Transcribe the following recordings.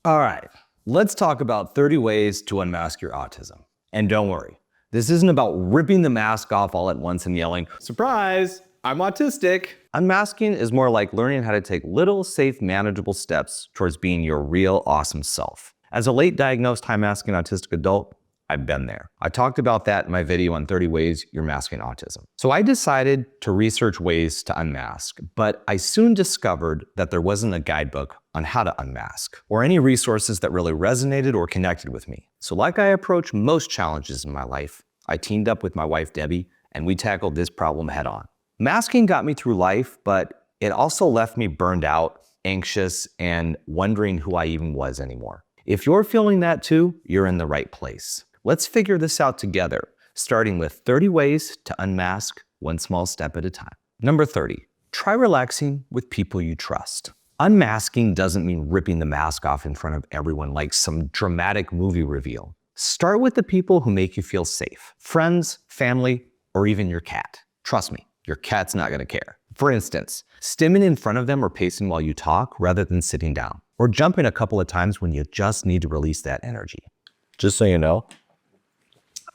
All right, let's talk about 30 ways to unmask your autism. And don't worry, this isn't about ripping the mask off all at once and yelling, "Surprise, I'm autistic." Unmasking is more like learning how to take little, safe, manageable steps towards being your real, awesome self. As a late diagnosed high-masking autistic adult, I've been there. I talked about that in my video on 30 ways you're masking autism. So I decided to research ways to unmask, but I soon discovered that there wasn't a guidebook on how to unmask, or any resources that really resonated or connected with me. So like I approach most challenges in my life, I teamed up with my wife, Debby, and we tackled this problem head on. Masking got me through life, but it also left me burned out, anxious, and wondering who I even was anymore. If you're feeling that too, you're in the right place. Let's figure this out together, starting with 30 ways to unmask one small step at a time. Number 30, try relaxing with people you trust. Unmasking doesn't mean ripping the mask off in front of everyone like some dramatic movie reveal. Start with the people who make you feel safe. Friends, family, or even your cat. Trust me, your cat's not gonna care. For instance, stimming in front of them or pacing while you talk rather than sitting down. Or jumping a couple of times when you just need to release that energy. Just so you know,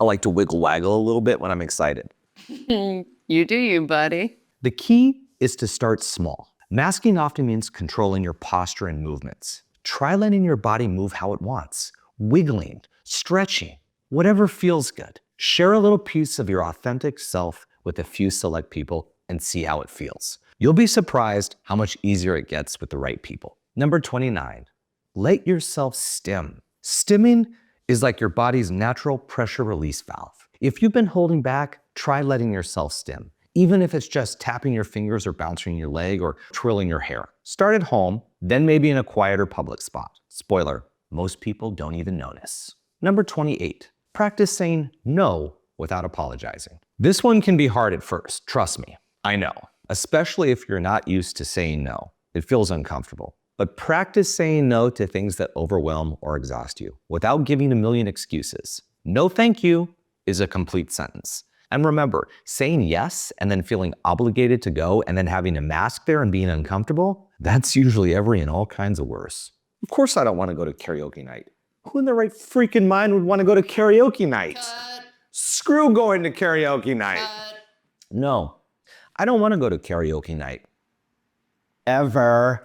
I like to wiggle waggle a little bit when I'm excited. You do you, buddy. The key is to start small. Masking often means controlling your posture and movements. Try letting your body move how it wants. Wiggling, stretching, whatever feels good. Share a little piece of your authentic self with a few select people and see how it feels. You'll be surprised how much easier it gets with the right people. Number 29, let yourself stim. Stimming is like your body's natural pressure release valve. If you've been holding back, try letting yourself stim, even if it's just tapping your fingers or bouncing your leg or twirling your hair. Start at home, then maybe in a quieter public spot. Spoiler, most people don't even notice. Number 28, practice saying no without apologizing. This one can be hard at first, trust me. I know, especially if you're not used to saying no. It feels uncomfortable. But practice saying no to things that overwhelm or exhaust you without giving a million excuses. No thank you is a complete sentence. And remember, saying yes and then feeling obligated to go and then having a mask there and being uncomfortable, that's usually every and all kinds of worse. Of course I don't want to go to karaoke night. Who in their right freaking mind would want to go to karaoke night? Screw going to karaoke night. No, I don't want to go to karaoke night. Ever.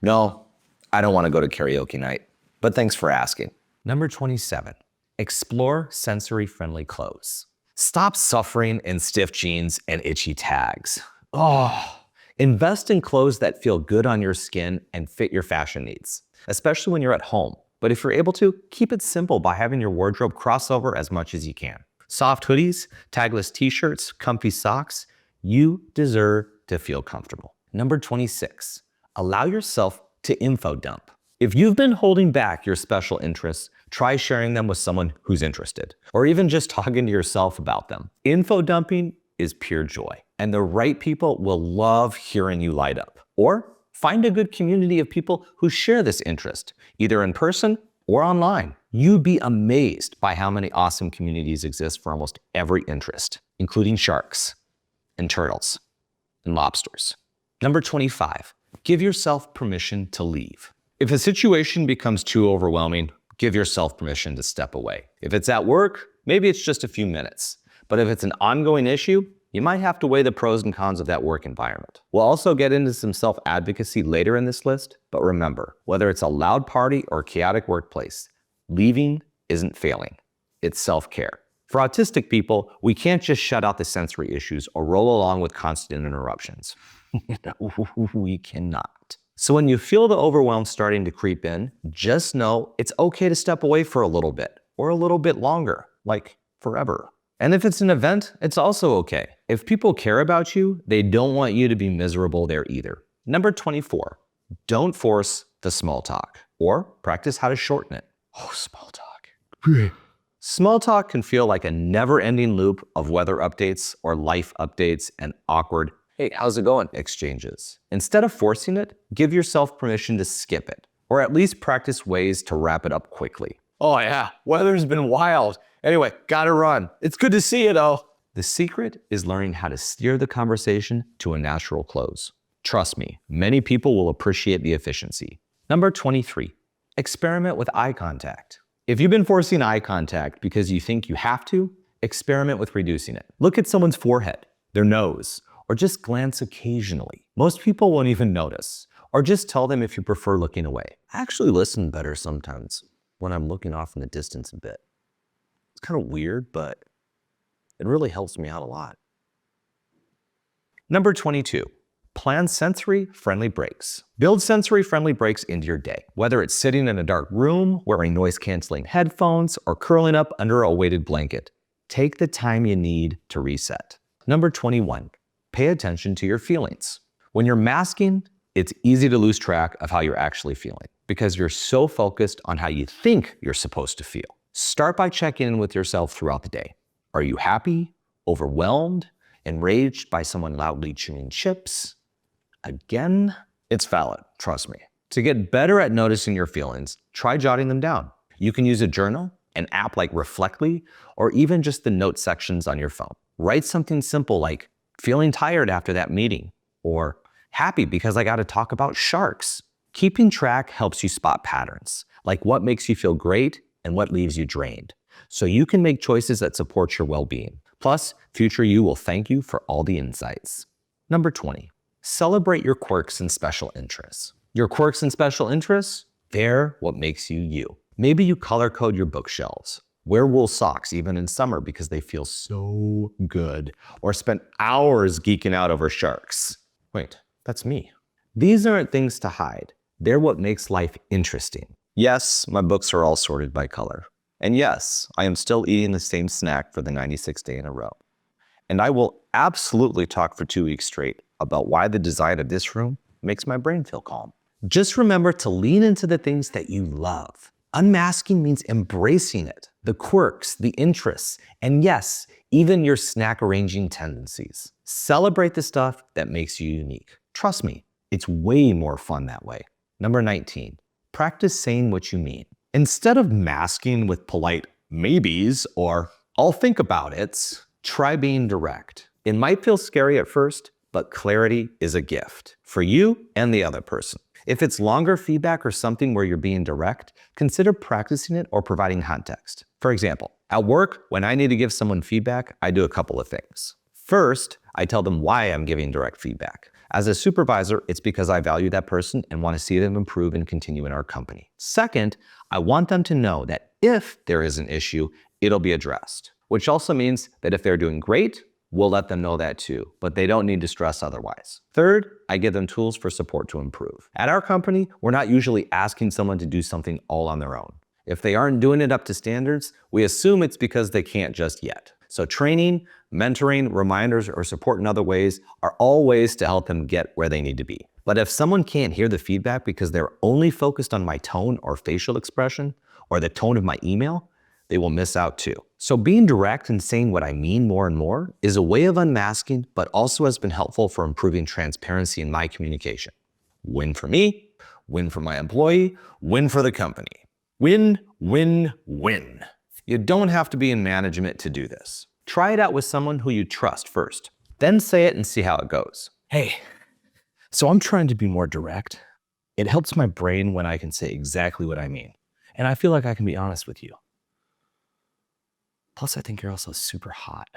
No, I don't want to go to karaoke night, but thanks for asking. Number 27, explore sensory-friendly clothes. Stop suffering in stiff jeans and itchy tags. Invest in clothes that feel good on your skin and fit your fashion needs, especially when you're at home. But if you're able to, keep it simple by having your wardrobe crossover as much as you can. Soft hoodies, tagless t-shirts, comfy socks, you deserve to feel comfortable. Number 26, allow yourself to info dump. If you've been holding back your special interests, try sharing them with someone who's interested, or even just talking to yourself about them. Info dumping is pure joy, and the right people will love hearing you light up. Or find a good community of people who share this interest, either in person or online. You'd be amazed by how many awesome communities exist for almost every interest, including sharks and turtles and lobsters. Number 25, give yourself permission to leave. If a situation becomes too overwhelming, give yourself permission to step away. If it's at work, maybe it's just a few minutes. But if it's an ongoing issue, you might have to weigh the pros and cons of that work environment. We'll also get into some self-advocacy later in this list, but remember, whether it's a loud party or chaotic workplace, leaving isn't failing, it's self-care. For autistic people, we can't just shut out the sensory issues or roll along with constant interruptions. We cannot. So when you feel the overwhelm starting to creep in, just know it's okay to step away for a little bit or a little bit longer, like forever. And if it's an event, it's also okay. If people care about you, they don't want you to be miserable there either. Number 24, don't force the small talk, or practice how to shorten it. Oh, small talk. Small talk can feel like a never-ending loop of weather updates or life updates and awkward, "Hey, how's it going?" exchanges. Instead of forcing it, give yourself permission to skip it, or at least practice ways to wrap it up quickly. "Oh yeah, weather's been wild. Anyway, gotta run. It's good to see you though." The secret is learning how to steer the conversation to a natural close. Trust me, many people will appreciate the efficiency. Number 23, Experiment with eye contact. If you've been forcing eye contact because you think you have to, experiment with reducing it. Look at someone's forehead, their nose, or just glance occasionally. Most people won't even notice. Or just tell them if you prefer looking away. I actually listen better sometimes when I'm looking off in the distance a bit. It's kind of weird, but it really helps me out a lot. Number 22, plan sensory-friendly breaks. Build sensory-friendly breaks into your day, whether it's sitting in a dark room, wearing noise-canceling headphones, or curling up under a weighted blanket. Take the time you need to reset. Number 21, pay attention to your feelings. When you're masking, it's easy to lose track of how you're actually feeling because you're so focused on how you think you're supposed to feel. Start by checking in with yourself throughout the day. Are you happy, overwhelmed, enraged by someone loudly chewing chips? Again, it's valid, trust me. To get better at noticing your feelings, try jotting them down. You can use a journal, an app like Reflectly, or even just the note sections on your phone. Write something simple like, feeling tired after that meeting, or happy because I got to talk about sharks. Keeping track helps you spot patterns, like what makes you feel great and what leaves you drained, so you can make choices that support your well-being. Plus, future you will thank you for all the insights. Number 20, celebrate your quirks and special interests. Your quirks and special interests, they're what makes you you. Maybe you color code your bookshelves, wear wool socks even in summer because they feel so good, or spend hours geeking out over sharks. Wait, that's me. These aren't things to hide. They're what makes life interesting. Yes, my books are all sorted by color. And yes, I am still eating the same snack for the 96th day in a row. And I will absolutely talk for 2 weeks straight about why the design of this room makes my brain feel calm. Just remember to lean into the things that you love. Unmasking means embracing it, the quirks, the interests, and yes, even your snack arranging tendencies. Celebrate the stuff that makes you unique. Trust me, it's way more fun that way. Number 19, practice saying what you mean. Instead of masking with polite maybes or I'll think about it, try being direct. It might feel scary at first, but clarity is a gift for you and the other person. If it's longer feedback or something where you're being direct, consider practicing it or providing context. For example, at work, when I need to give someone feedback, I do a couple of things. First, I tell them why I'm giving direct feedback. As a supervisor, it's because I value that person and want to see them improve and continue in our company. Second, I want them to know that if there is an issue, it'll be addressed, which also means that if they're doing great, we'll let them know that too, but they don't need to stress otherwise. Third, I give them tools for support to improve. At our company, we're not usually asking someone to do something all on their own. If they aren't doing it up to standards, we assume it's because they can't just yet. So training, mentoring, reminders, or support in other ways are all ways to help them get where they need to be. But if someone can't hear the feedback because they're only focused on my tone or facial expression or the tone of my email, they will miss out too. So being direct and saying what I mean more and more is a way of unmasking, but also has been helpful for improving transparency in my communication. Win for me, win for my employee, win for the company. Win, win, win. You don't have to be in management to do this. Try it out with someone who you trust first, then say it and see how it goes. Hey, so I'm trying to be more direct. It helps my brain when I can say exactly what I mean. And I feel like I can be honest with you. Plus, I think you're also super hot.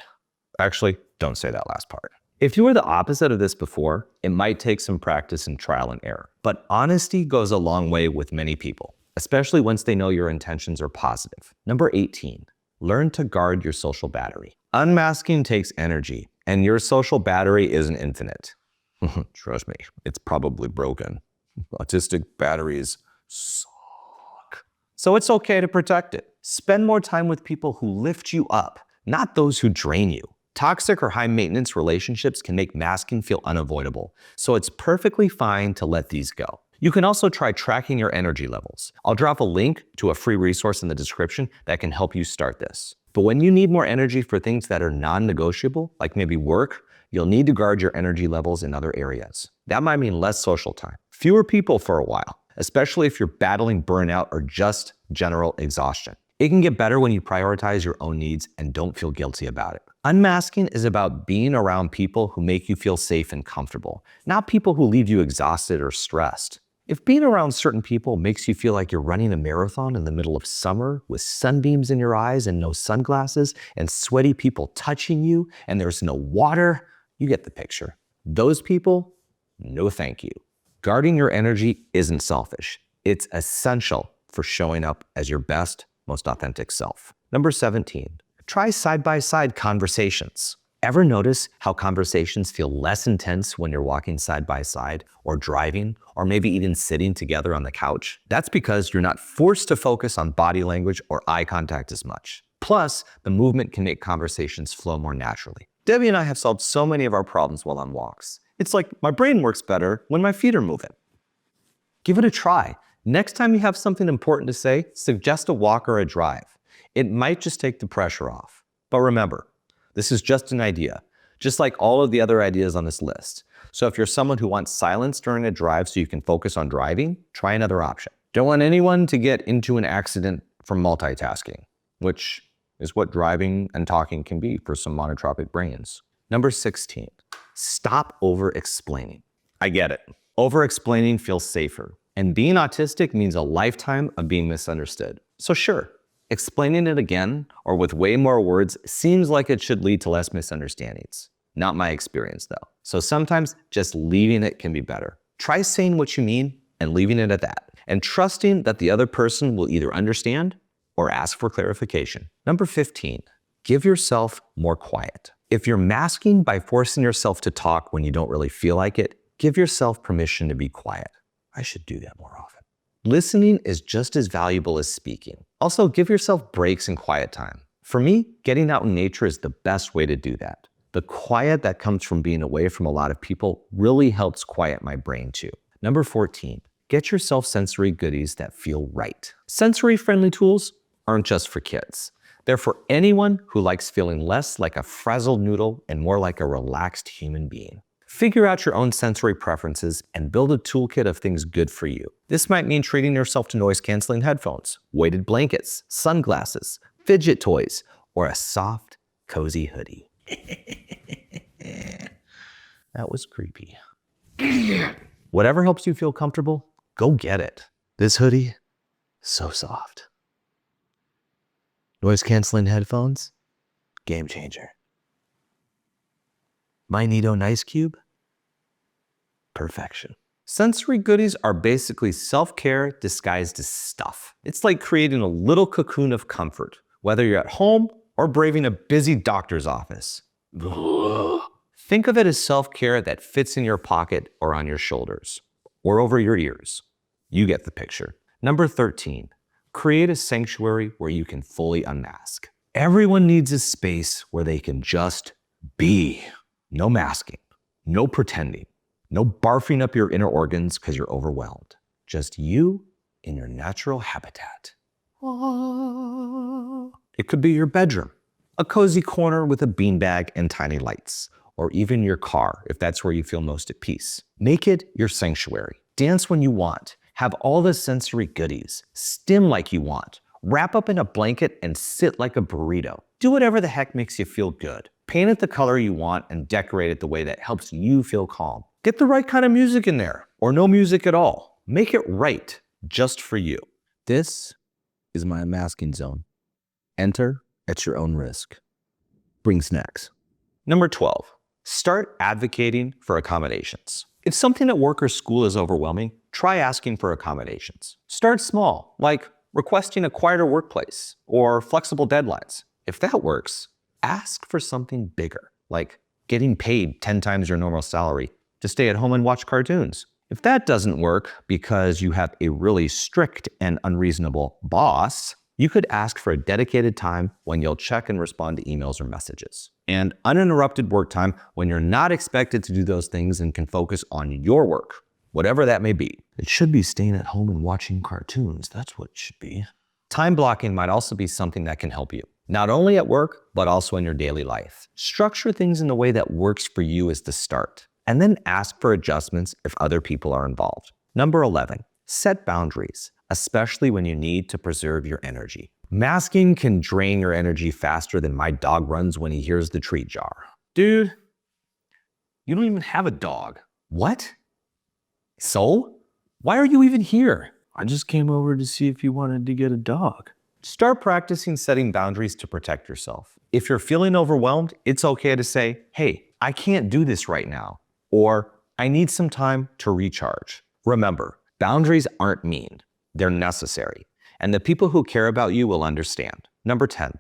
Actually, don't say that last part. If you were the opposite of this before, it might take some practice and trial and error. But honesty goes a long way with many people, especially once they know your intentions are positive. Number 18, learn to guard your social battery. Unmasking takes energy, and your social battery isn't infinite. Trust me, it's probably broken. Autistic batteries suck. So it's okay to protect it. Spend more time with people who lift you up, not those who drain you. Toxic or high maintenance relationships can make masking feel unavoidable, so it's perfectly fine to let these go. You can also try tracking your energy levels. I'll drop a link to a free resource in the description that can help you start this. But when you need more energy for things that are non-negotiable, like maybe work, you'll need to guard your energy levels in other areas. That might mean less social time, fewer people for a while, especially if you're battling burnout or just general exhaustion. It can get better when you prioritize your own needs and don't feel guilty about it. Unmasking is about being around people who make you feel safe and comfortable, not people who leave you exhausted or stressed. If being around certain people makes you feel like you're running a marathon in the middle of summer with sunbeams in your eyes and no sunglasses and sweaty people touching you and there's no water, you get the picture. Those people, no thank you. Guarding your energy isn't selfish. It's essential for showing up as your best, most authentic self. Number 17, try side-by-side conversations. Ever notice how conversations feel less intense when you're walking side by side or driving or maybe even sitting together on the couch? That's because you're not forced to focus on body language or eye contact as much. Plus, the movement can make conversations flow more naturally. Debbie and I have solved so many of our problems while on walks. It's like my brain works better when my feet are moving. Give it a try. Next time you have something important to say, suggest a walk or a drive. It might just take the pressure off. But remember, this is just an idea, just like all of the other ideas on this list. So if you're someone who wants silence during a drive so you can focus on driving, try another option. Don't want anyone to get into an accident from multitasking, which is what driving and talking can be for some monotropic brains. Number 16, stop over-explaining. I get it. Over-explaining feels safer. And being autistic means a lifetime of being misunderstood. So sure, explaining it again or with way more words seems like it should lead to less misunderstandings. Not my experience though. So sometimes just leaving it can be better. Try saying what you mean and leaving it at that, and trusting that the other person will either understand or ask for clarification. Number 15, give yourself more quiet. If you're masking by forcing yourself to talk when you don't really feel like it, give yourself permission to be quiet. I should do that more often. Listening is just as valuable as speaking. Also, give yourself breaks and quiet time. For me, getting out in nature is the best way to do that. The quiet that comes from being away from a lot of people really helps quiet my brain too. Number 14, get yourself sensory goodies that feel right. Sensory-friendly tools aren't just for kids. They're for anyone who likes feeling less like a frazzled noodle and more like a relaxed human being. Figure out your own sensory preferences and build a toolkit of things good for you. This might mean treating yourself to noise-canceling headphones, weighted blankets, sunglasses, fidget toys, or a soft, cozy hoodie. That was creepy. Whatever helps you feel comfortable, go get it. This hoodie, so soft. Noise-canceling headphones, game changer. My Neato Nice Cube, perfection. Sensory goodies are basically self-care disguised as stuff. It's like creating a little cocoon of comfort, whether you're at home or braving a busy doctor's office. Think of it as self-care that fits in your pocket or on your shoulders, or over your ears. You get the picture. Number 13, create a sanctuary where you can fully unmask. Everyone needs a space where they can just be. No masking, no pretending, no barfing up your inner organs because you're overwhelmed. Just you in your natural habitat. It could be your bedroom, a cozy corner with a beanbag and tiny lights, or even your car if that's where you feel most at peace. Make it your sanctuary. Dance when you want. Have all the sensory goodies. Stim like you want. Wrap up in a blanket and sit like a burrito. Do whatever the heck makes you feel good. Paint it the color you want and decorate it the way that helps you feel calm. Get the right kind of music in there, or no music at all. Make it right, just for you. This is my unmasking zone. Enter at your own risk. Bring snacks. Number 12, start advocating for accommodations. If something at work or school is overwhelming, try asking for accommodations. Start small, like requesting a quieter workplace or flexible deadlines. If that works, ask for something bigger, like getting paid 10 times your normal salary to stay at home and watch cartoons. If that doesn't work because you have a really strict and unreasonable boss, you could ask for a dedicated time when you'll check and respond to emails or messages. And uninterrupted work time when you're not expected to do those things and can focus on your work, whatever that may be. It should be staying at home and watching cartoons. That's what it should be. Time blocking might also be something that can help you, not only at work, but also in your daily life. Structure things in a way that works for you as the start, and then ask for adjustments if other people are involved. Number 11, set boundaries, especially when you need to preserve your energy. Masking can drain your energy faster than my dog runs when he hears the treat jar. Dude, you don't even have a dog. What? So? Why are you even here? I just came over to see if you wanted to get a dog. Start practicing setting boundaries to protect yourself. If you're feeling overwhelmed, it's okay to say, hey, I can't do this right now, or I need some time to recharge. Remember, boundaries aren't mean, they're necessary, and the people who care about you will understand. Number 10,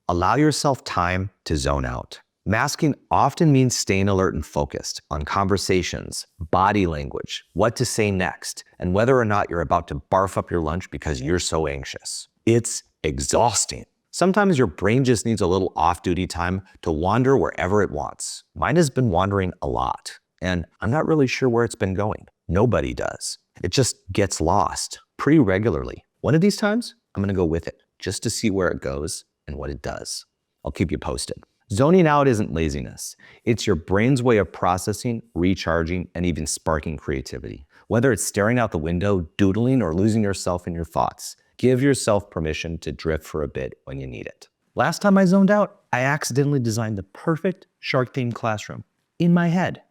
allow yourself time to zone out. Masking often means staying alert and focused on conversations, body language, what to say next, and whether or not you're about to barf up your lunch because you're so anxious. It's exhausting. Sometimes your brain just needs a little off-duty time to wander wherever it wants. Mine has been wandering a lot, and I'm not really sure where it's been going. Nobody does. It just gets lost pretty regularly. One of these times, I'm gonna go with it just to see where it goes and what it does. I'll keep you posted. Zoning out isn't laziness. It's your brain's way of processing, recharging, and even sparking creativity. Whether it's staring out the window, doodling, or losing yourself in your thoughts, give yourself permission to drift for a bit when you need it. Last time I zoned out, I accidentally designed the perfect shark-themed classroom in my head.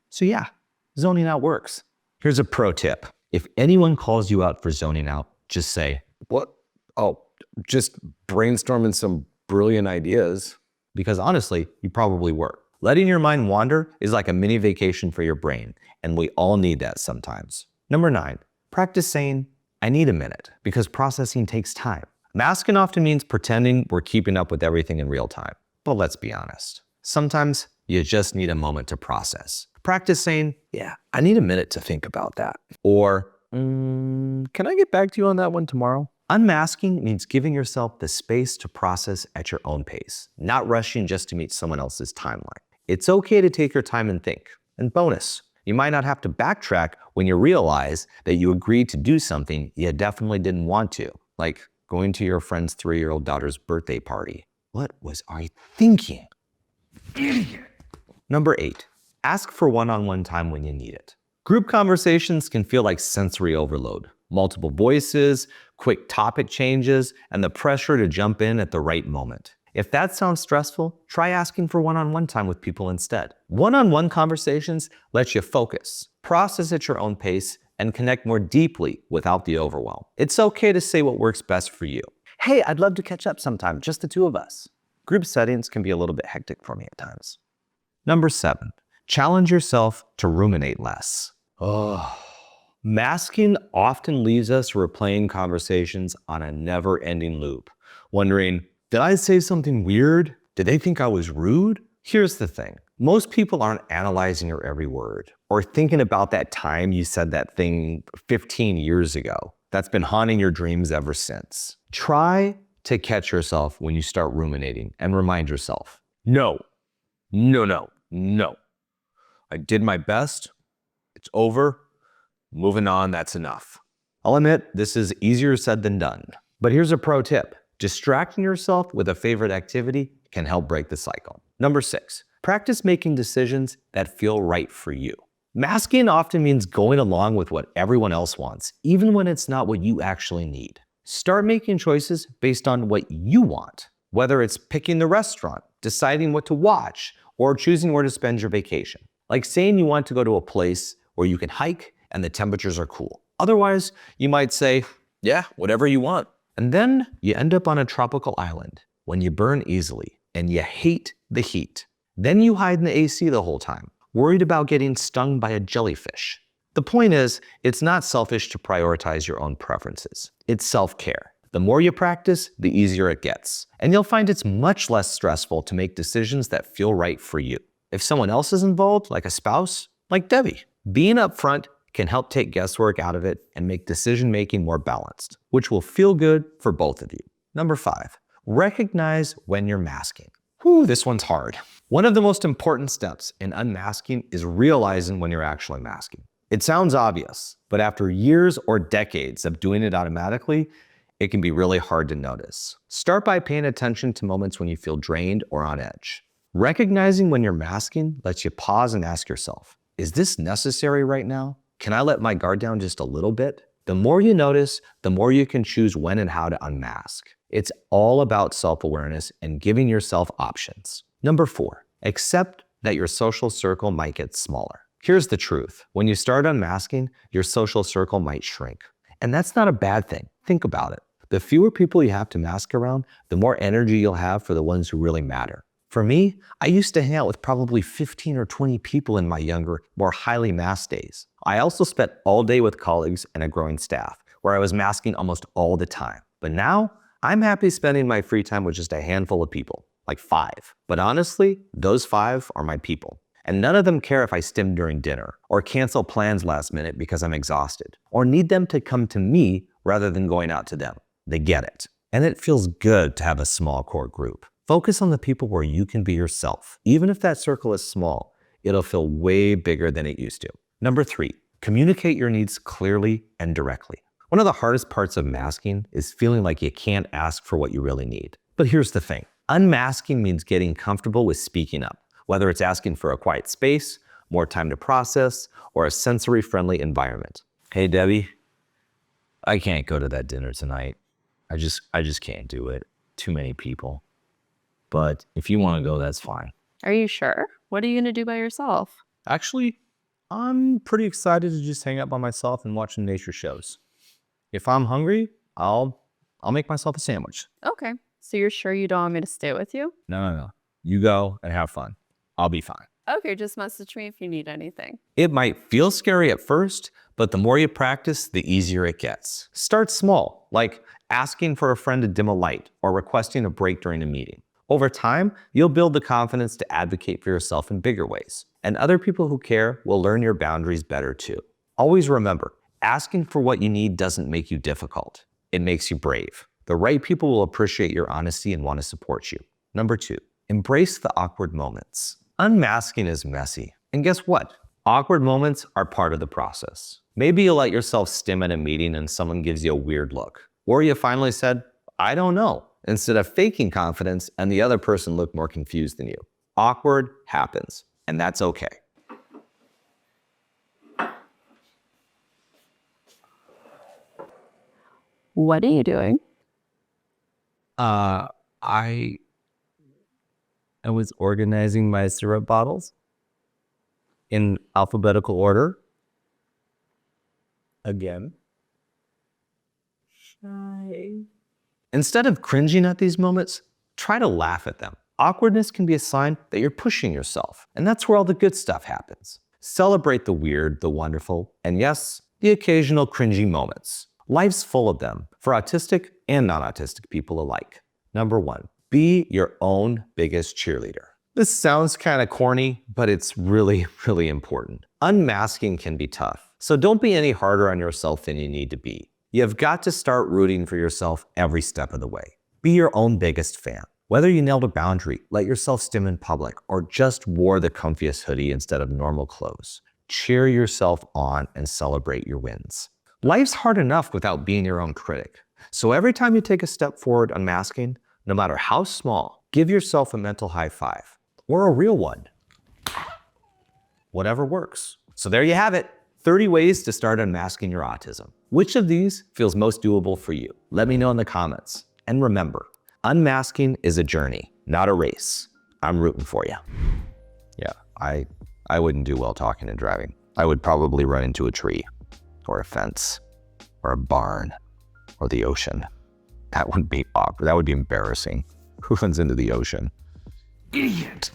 So yeah, zoning out works. Here's a pro tip. If anyone calls you out for zoning out, just say, What? Oh, just brainstorming some brilliant ideas. because honestly, you probably were. Letting your mind wander is like a mini vacation for your brain, and we all need that sometimes. Number 9, practice saying, I need a minute, because processing takes time. Masking often means pretending we're keeping up with everything in real time. But let's be honest. Sometimes you just need a moment to process. Practice saying, yeah, I need a minute to think about that. Or, Can I get back to you on that one tomorrow? unmasking means giving yourself the space to process at your own pace, not rushing just to meet someone else's timeline. It's okay to take your time and think. And bonus, you might not have to backtrack when you realize that you agreed to do something you definitely didn't want to, like going to your friend's 3-year-old daughter's birthday party. What was I thinking? Idiot. Number 8, ask for one-on-one time when you need it. Group conversations can feel like sensory overload. Multiple voices, quick topic changes, and the pressure to jump in at the right moment. If that sounds stressful, try asking for one-on-one time with people instead. One-on-one conversations let you focus, process at your own pace, and connect more deeply without the overwhelm. It's okay to say what works best for you. Hey, I'd love to catch up sometime, just the two of us. Group settings can be a little bit hectic for me at times. Number 7, challenge yourself to ruminate less. Masking often leaves us replaying conversations on a never-ending loop, wondering, did I say something weird? Did they think I was rude? Here's the thing. Most people aren't analyzing your every word or thinking about that time you said that thing 15 years ago. That's been haunting your dreams ever since. Try to catch yourself when you start ruminating and remind yourself, no. I did my best. It's over. Moving on, that's enough. I'll admit, this is easier said than done. But here's a pro tip. Distracting yourself with a favorite activity can help break the cycle. Number 6, practice making decisions that feel right for you. Masking often means going along with what everyone else wants, even when it's not what you actually need. Start making choices based on what you want, whether it's picking the restaurant, deciding what to watch, or choosing where to spend your vacation. Like saying you want to go to a place where you can hike and the temperatures are cool. Otherwise, you might say, yeah, whatever you want. And then you end up on a tropical island when you burn easily and you hate the heat. Then you hide in the AC the whole time, worried about getting stung by a jellyfish. The point is, it's not selfish to prioritize your own preferences. It's self-care. The more you practice, the easier it gets. And you'll find it's much less stressful to make decisions that feel right for you. If someone else is involved, like a spouse, like Debby, being upfront can help take guesswork out of it and make decision-making more balanced, which will feel good for both of you. Number 5, recognize when you're masking. This one's hard. One of the most important steps in unmasking is realizing when you're actually masking. It sounds obvious, but after years or decades of doing it automatically, it can be really hard to notice. Start by paying attention to moments when you feel drained or on edge. Recognizing when you're masking lets you pause and ask yourself, is this necessary right now? Can I let my guard down just a little bit? The more you notice, the more you can choose when and how to unmask. It's all about self-awareness and giving yourself options. Number 4, accept that your social circle might get smaller. Here's the truth. When you start unmasking, your social circle might shrink. And that's not a bad thing. Think about it. The fewer people you have to mask around, the more energy you'll have for the ones who really matter. For me, I used to hang out with probably 15 or 20 people in my younger, more highly masked days. I also spent all day with colleagues and a growing staff, where I was masking almost all the time. But now, I'm happy spending my free time with just a handful of people, like 5. But honestly, those 5 are my people. And none of them care if I stim during dinner, or cancel plans last minute because I'm exhausted, or need them to come to me rather than going out to them. They get it. And it feels good to have a small core group. Focus on the people where you can be yourself. Even if that circle is small, it'll feel way bigger than it used to. Number 3, communicate your needs clearly and directly. One of the hardest parts of masking is feeling like you can't ask for what you really need. But here's the thing. Unmasking means getting comfortable with speaking up, whether it's asking for a quiet space, more time to process, or a sensory-friendly environment. Hey, Debbie, I can't go to that dinner tonight. I just can't do it. Too many people. But if you want to go, that's fine. Are you sure? What are you going to do by yourself? Actually, I'm pretty excited to just hang out by myself and watch some nature shows. If I'm hungry, I'll make myself a sandwich. Okay. So you're sure you don't want me to stay with you? No. You go and have fun. I'll be fine. Okay, just message me if you need anything. It might feel scary at first, but the more you practice, the easier it gets. Start small, like asking for a friend to dim a light or requesting a break during a meeting. Over time, you'll build the confidence to advocate for yourself in bigger ways, and other people who care will learn your boundaries better too. Always remember, asking for what you need doesn't make you difficult. It makes you brave. The right people will appreciate your honesty and want to support you. Number 2, embrace the awkward moments. Unmasking is messy. And guess what? Awkward moments are part of the process. Maybe you let yourself stim at a meeting and someone gives you a weird look. Or you finally said, I don't know, instead of faking confidence and the other person looked more confused than you. Awkward happens, and that's okay. What are you doing? I was organizing my syrup bottles in alphabetical order. Again. Instead of cringing at these moments, try to laugh at them. Awkwardness can be a sign that you're pushing yourself, and that's where all the good stuff happens. Celebrate the weird, the wonderful, and yes, the occasional cringy moments. Life's full of them, for autistic and non-autistic people alike. Number 1, be your own biggest cheerleader. This sounds kind of corny, but it's really, really important. Unmasking can be tough, so don't be any harder on yourself than you need to be. You've got to start rooting for yourself every step of the way. Be your own biggest fan. Whether you nailed a boundary, let yourself stim in public, or just wore the comfiest hoodie instead of normal clothes, cheer yourself on and celebrate your wins. Life's hard enough without being your own critic. So every time you take a step forward unmasking, no matter how small, give yourself a mental high five, or a real one. Whatever works. So there you have it, 30 ways to start unmasking your autism. Which of these feels most doable for you? Let me know in the comments. And remember, unmasking is a journey, not a race. I'm rooting for you. Yeah, I wouldn't do well talking and driving. I would probably run into a tree, or a fence, or a barn, or the ocean. That would be awkward. That would be embarrassing. Who runs into the ocean? Idiot.